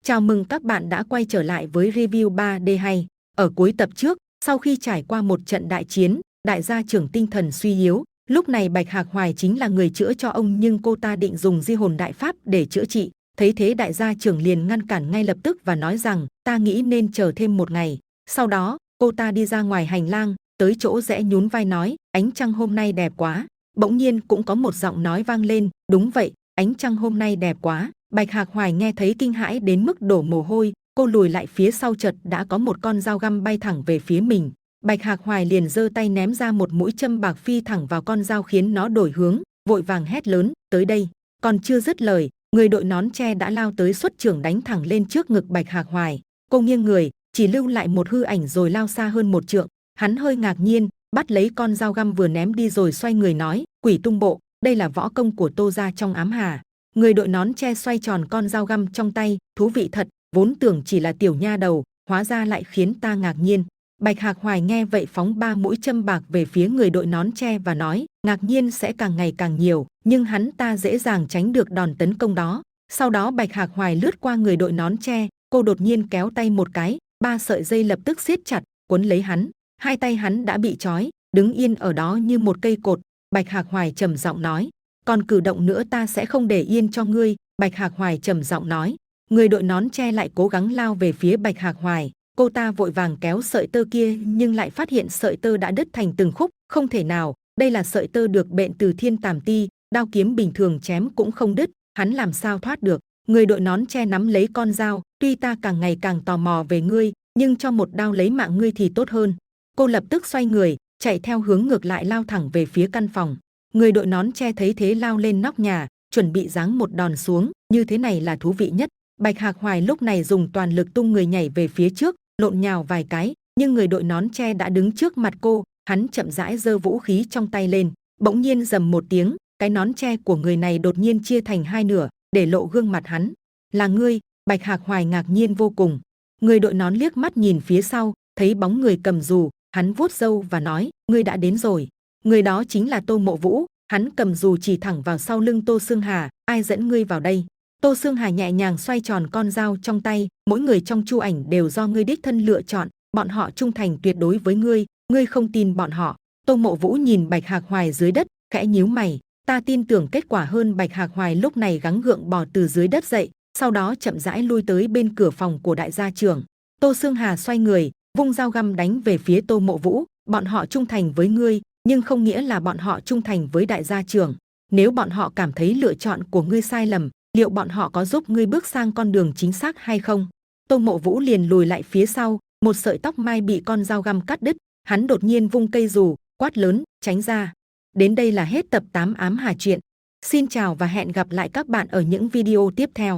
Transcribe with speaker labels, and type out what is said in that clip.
Speaker 1: Chào mừng các bạn đã quay trở lại với review 3D hay. Ở cuối tập trước, sau khi trải qua một trận đại chiến, đại gia trưởng tinh thần suy yếu, lúc này Bạch Hạc Hoài chính là người chữa cho ông, nhưng cô ta định dùng di hồn đại pháp để chữa trị. Thấy thế đại gia trưởng liền ngăn cản ngay lập tức và nói rằng ta nghĩ nên chờ thêm một ngày. Sau đó, cô ta đi ra ngoài hành lang, tới chỗ rẽ nhún vai nói, ánh trăng hôm nay đẹp quá. Bỗng nhiên cũng có một giọng nói vang lên, đúng vậy, ánh trăng hôm nay đẹp quá. Bạch Hạc Hoài nghe thấy kinh hãi đến mức đổ mồ hôi, cô lùi lại phía sau, chợt đã có một con dao găm bay thẳng về phía mình. Bạch Hạc Hoài liền giơ tay ném ra một mũi châm bạc phi thẳng vào con dao khiến nó đổi hướng, vội vàng hét lớn, tới đây. Còn chưa dứt lời, người đội nón tre đã lao tới xuất chưởng đánh thẳng lên trước ngực Bạch Hạc Hoài. Cô nghiêng người, chỉ lưu lại một hư ảnh rồi lao xa hơn một trượng. Hắn hơi ngạc nhiên, bắt lấy con dao găm vừa ném đi rồi xoay người nói, Quỷ Tung Bộ, đây là võ công của Tô gia trong ám hà. Người đội nón tre xoay tròn con dao găm trong tay, thú vị thật, vốn tưởng chỉ là tiểu nha đầu, hóa ra lại khiến ta ngạc nhiên. Bạch Hạc Hoài nghe vậy phóng 3 mũi châm bạc về phía người đội nón tre và nói, ngạc nhiên sẽ càng ngày càng nhiều, nhưng hắn ta dễ dàng tránh được đòn tấn công đó. Sau đó Bạch Hạc Hoài lướt qua người đội nón tre, cô đột nhiên kéo tay một cái, 3 sợi dây lập tức siết chặt, cuốn lấy hắn. Hai tay hắn đã bị trói, đứng yên ở đó như một cây cột. Bạch Hạc Hoài trầm giọng nói, còn cử động nữa ta sẽ không để yên cho ngươi. Bạch Hạc Hoài trầm giọng nói. Người đội nón tre lại cố gắng lao về phía Bạch Hạc Hoài. Cô ta vội vàng kéo sợi tơ kia nhưng lại phát hiện sợi tơ đã đứt thành từng khúc. Không thể nào, đây là sợi tơ được bện từ thiên tàm ti, đao kiếm bình thường chém cũng không đứt, hắn làm sao thoát được. Người đội nón tre nắm lấy con dao, tuy ta càng ngày càng tò mò về ngươi, nhưng cho một đao lấy mạng ngươi thì tốt hơn. Cô lập tức xoay người, chạy theo hướng ngược lại lao thẳng về phía căn phòng. Người đội nón tre thấy thế lao lên nóc nhà, chuẩn bị giáng một đòn xuống, như thế này là thú vị nhất. Bạch Hạc Hoài lúc này dùng toàn lực tung người nhảy về phía trước, lộn nhào vài cái, nhưng người đội nón tre đã đứng trước mặt cô, hắn chậm rãi giơ vũ khí trong tay lên, bỗng nhiên rầm một tiếng, cái nón tre của người này đột nhiên chia thành hai nửa, để lộ gương mặt hắn. Là ngươi? Bạch Hạc Hoài ngạc nhiên vô cùng. Người đội nón liếc mắt nhìn phía sau, thấy bóng người cầm dù, hắn vuốt râu và nói, ngươi đã đến rồi. Người đó chính là Tô Mộ Vũ, hắn cầm dù chỉ thẳng vào sau lưng Tô Xương Hà, ai dẫn ngươi vào đây? Tô Xương Hà nhẹ nhàng xoay tròn con dao trong tay, mỗi người trong chu ảnh đều do ngươi đích thân lựa chọn, bọn họ trung thành tuyệt đối với ngươi, ngươi không tin bọn họ. Tô Mộ Vũ nhìn Bạch Hạc Hoài dưới đất, khẽ nhíu mày, ta tin tưởng kết quả hơn. Bạch Hạc Hoài lúc này gắng gượng bò từ dưới đất dậy, sau đó chậm rãi lui tới bên cửa phòng của đại gia trưởng. Tô Xương Hà xoay người, vung dao găm đánh về phía Tô Mộ Vũ, bọn họ trung thành với ngươi, nhưng không nghĩa là bọn họ trung thành với đại gia trưởng. Nếu bọn họ cảm thấy lựa chọn của ngươi sai lầm, liệu bọn họ có giúp ngươi bước sang con đường chính xác hay không? Tô Mộ Vũ liền lùi lại phía sau, một sợi tóc mai bị con dao găm cắt đứt, hắn đột nhiên vung cây dù, quát lớn, tránh ra. Đến đây là hết tập 8 Ám Hà Truyện. Xin chào và hẹn gặp lại các bạn ở những video tiếp theo.